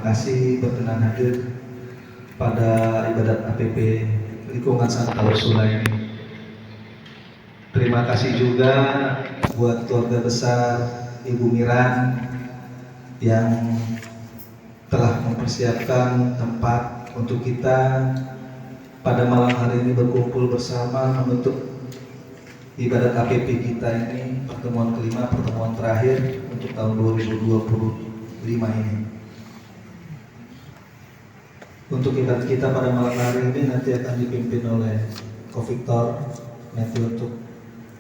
kasih berkenan hadir pada ibadat APP lingkungan Santa Ursula ini. Terima kasih juga buat keluarga besar Ibu Miran yang telah mempersiapkan tempat untuk kita pada malam hari ini berkumpul bersama menutup ibadat APP kita ini, pertemuan kelima, pertemuan terakhir untuk tahun 2025 ini. Untuk ibadat kita pada malam hari ini nanti akan dipimpin oleh Ko Victor. Nanti untuk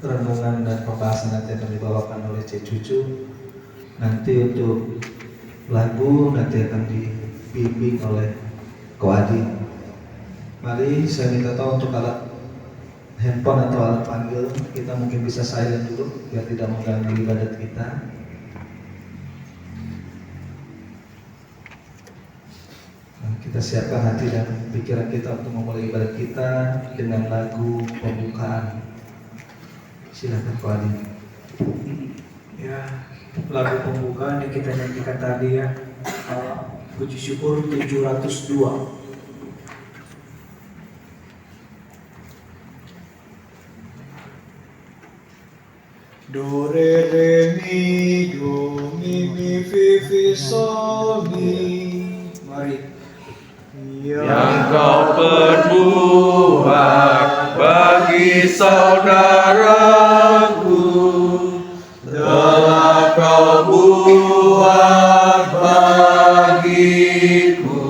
renungan dan pembahasan nanti akan dibawakan oleh Cik Cucu. Nanti untuk lagu nanti akan dibimbing oleh Ko Adi. Mari saya minta tolong untuk alat handphone atau alat panggil kita mungkin bisa silent dulu biar tidak mengganggu ibadat kita. Kita siapkan hati dan pikiran kita untuk memulai ibadat kita dengan lagu pembukaan. Silakan Ko Adi. Ya, lagu pembukaan yang kita nyanyikan tadi ya, puji syukur 702. Do re re mi do mi fi sol mi. Mari. Yang kau perbuat bagi saudaraku telah kau buat bagiku.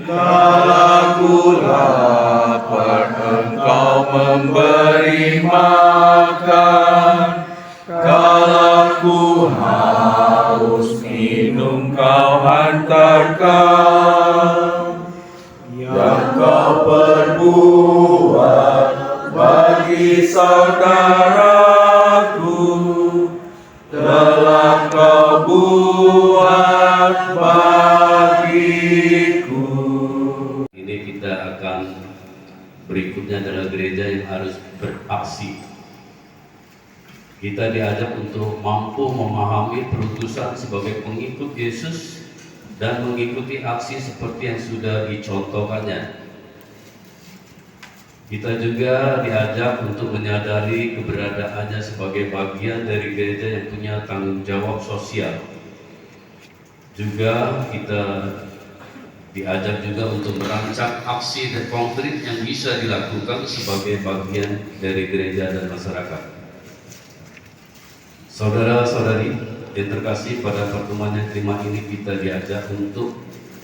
Kala ku lapar engkau memberi makan, kala ku haus minum kau hantarkan. Yang kau perbuat bagi saudaraku telah kau buat bagiku. Ini kita akan berikutnya adalah gereja yang harus beraksi. Kita diajak untuk mampu memahami perutusan sebagai pengikut Yesus dan mengikuti aksi seperti yang sudah dicontohkannya. Kita juga diajak untuk menyadari keberadaannya sebagai bagian dari gereja yang punya tanggung jawab sosial. Juga kita diajak juga untuk merancang aksi dan konkret yang bisa dilakukan sebagai bagian dari gereja dan masyarakat. Saudara-saudari yang terkasih, pada pertemuan yang kelima ini kita diajak untuk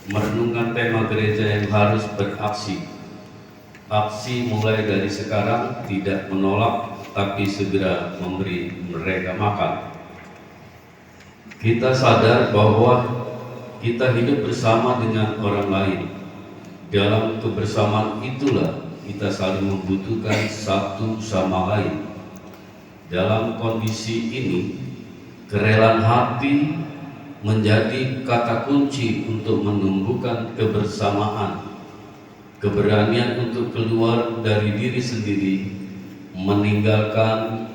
merenungkan tema gereja yang harus beraksi. Aksi mulai dari sekarang, tidak menolak tapi segera memberi mereka makan. Kita sadar bahwa kita hidup bersama dengan orang lain. Dalam kebersamaan itulah kita saling membutuhkan satu sama lain. Dalam kondisi ini, kerelaan hati menjadi kata kunci untuk menumbuhkan kebersamaan, keberanian untuk keluar dari diri sendiri, meninggalkan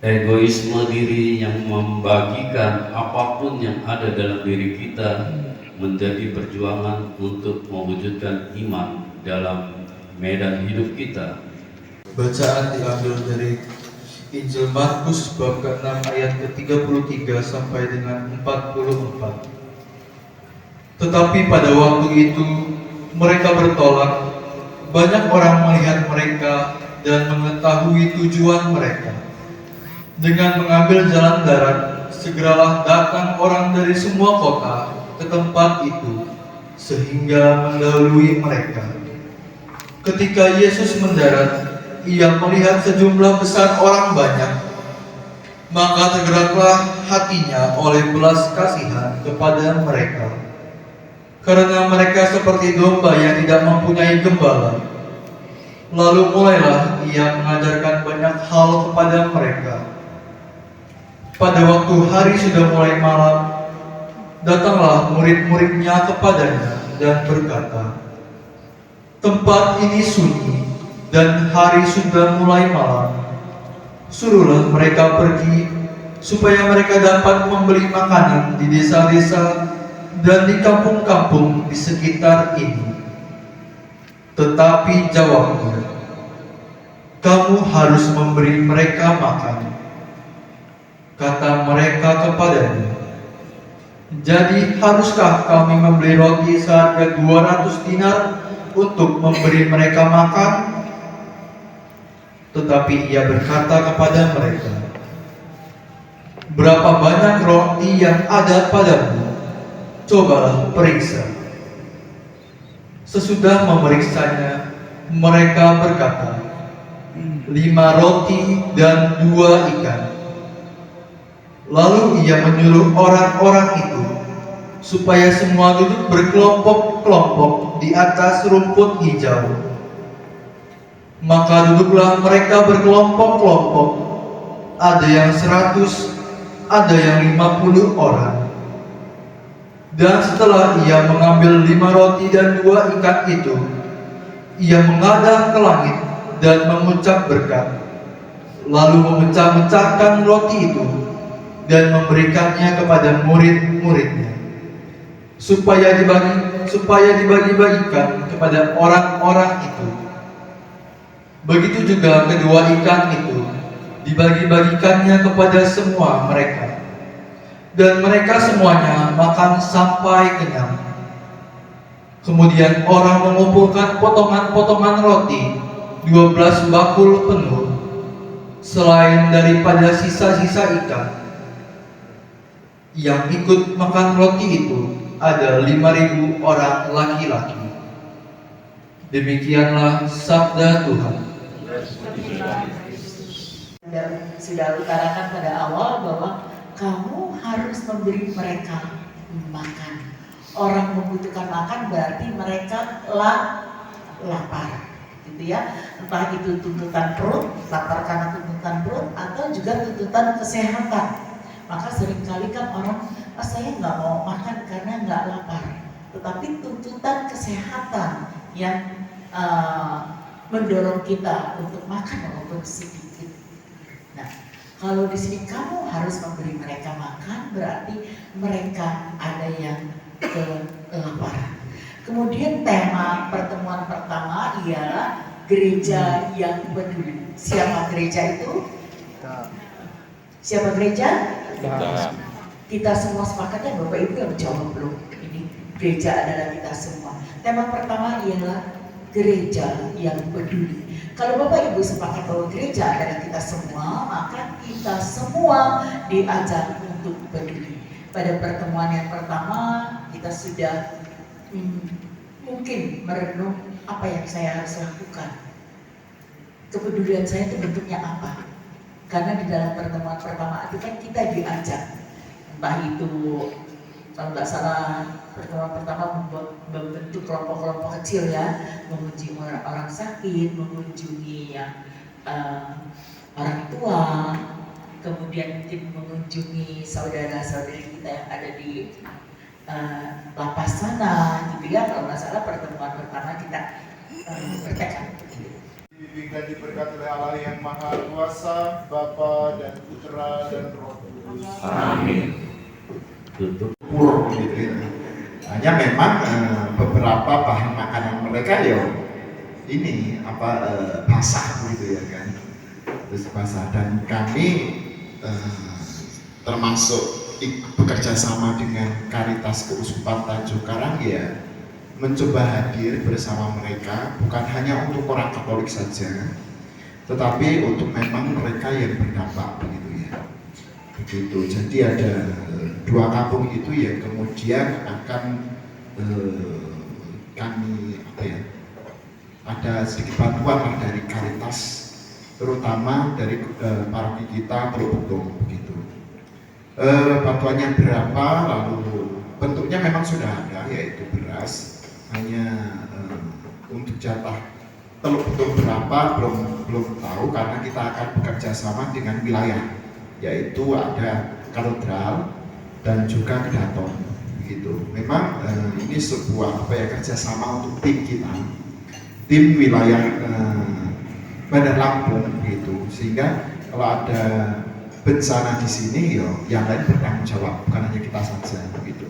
egoisme diri yang membagikan apapun yang ada dalam diri kita, menjadi perjuangan untuk mewujudkan iman dalam medan hidup kita. Bacaan diambil dari Injil Markus bab ke-6 ayat ke-33 sampai dengan 44. Tetapi pada waktu itu mereka bertolak. Banyak orang melihat mereka dan mengetahui tujuan mereka. Dengan mengambil jalan darat, segeralah datang orang dari semua kota ke tempat itu, sehingga mendahului mereka. Ketika Yesus mendarat, Ia melihat sejumlah besar orang banyak, maka tergeraklah hatinya oleh belas kasihan kepada mereka, karena mereka seperti domba yang tidak mempunyai gembala. Lalu mulailah Ia mengajarkan banyak hal kepada mereka. Pada waktu hari sudah mulai malam, datanglah murid-muridnya kepadanya dan berkata, "Tempat ini sunyi dan hari sudah mulai malam. Suruhlah mereka pergi supaya mereka dapat membeli makanan di desa-desa dan di kampung-kampung di sekitar ini. Tetapi jawabnya, kamu harus memberi mereka makan. Kata mereka kepadanya, jadi haruskah kami membeli roti seharga 200 dinar untuk memberi mereka makan? Tetapi ia berkata kepada mereka, berapa banyak roti yang ada padamu? Cobalah periksa. Sesudah memeriksanya, mereka berkata, 5 roti dan 2 ikan. Lalu ia menyuruh orang-orang itu supaya semua duduk berkelompok-kelompok di atas rumput hijau. Maka duduklah mereka berkelompok-kelompok, ada yang 100, ada yang 50 orang. Dan setelah ia mengambil 5 roti dan 2 ikan itu, ia menghadap ke langit dan mengucap berkat, lalu memecah-mecahkan roti itu dan memberikannya kepada murid-muridnya, supaya dibagi-bagikan kepada orang-orang itu. Begitu juga kedua ikan itu dibagi-bagikannya kepada semua mereka. Dan mereka semuanya makan sampai kenyang. Kemudian orang mengumpulkan potongan-potongan roti 12 bakul penuh, selain daripada sisa-sisa ikan. Yang ikut makan roti itu ada 5.000 orang laki-laki. Demikianlah sabda Tuhan. Sudah utarakan pada awal bahwa kamu harus memberi mereka makan. Orang membutuhkan makan berarti mereka lapar, gitu ya. Entah itu tuntutan perut, lapar karena tuntutan perut, atau juga tuntutan kesehatan. Maka seringkali kan orang, saya nggak mau makan karena nggak lapar. Tetapi tuntutan kesehatan yang mendorong kita untuk makan walaupun sedikit. Nah, kalau di sini kamu harus memberi mereka makan, berarti mereka ada yang kelaparan. Kemudian tema pertemuan pertama ialah gereja yang peduli. Siapa gereja itu? Siapa gereja? Kita semua sepakat ya, Bapak Ibu yang jawab belum? Ini gereja adalah kita semua. Tema pertama ialah gereja yang peduli. Kalau Bapak Ibu sepakat bahwa gereja adalah kita semua, maka kita semua diajak untuk peduli. Pada pertemuan yang pertama, kita sudah mungkin merenung apa yang saya harus lakukan. Kepedulian saya itu bentuknya apa? Karena di dalam pertemuan pertama itu kan kita diajak, entah itu kalau nggak salah pertemuan pertama membentuk kelompok-kelompok kecil ya, mengunjungi orang sakit, mengunjungi yang orang tua, kemudian mungkin mengunjungi saudara-saudari kita yang ada di lapas sana, gitu ya. Kalau nggak salah pertemuan pertama kita bertekad. Dibimbing dan diberkati oleh Allah yang Maha Kuasa, Bapa dan Putra dan Roh Kudus. Amin. Tutup. Pur gitu ya. Hanya memang beberapa bahan makanan mereka ya ini basah gitu ya kan, terus basah. Dan kami termasuk bekerja sama dengan Karitas Keuskupan Tanjung Karang ya, mencoba hadir bersama mereka bukan hanya untuk orang Katolik saja, tetapi untuk memang mereka yang berdampak begitu ya. Begitu. Jadi ada 2 kampung itu ya kemudian akan kami ada sedikit bantuan lah dari Karitas, terutama dari paroki kita Teluk Betung begitu. Bantuannya berapa, lalu bentuknya memang sudah ada, yaitu beras. Hanya untuk jatah Teluk Betung berapa belum tahu, karena kita akan bekerja sama dengan wilayah, yaitu ada Katedral dan juga Kedaton begitu. Memang ini sebuah kerjasama untuk tim kita, tim wilayah Bandar Lampung gitu, sehingga kalau ada bencana di sini, yo yang lain bertanggung jawab, bukan hanya kita saja. Begitu.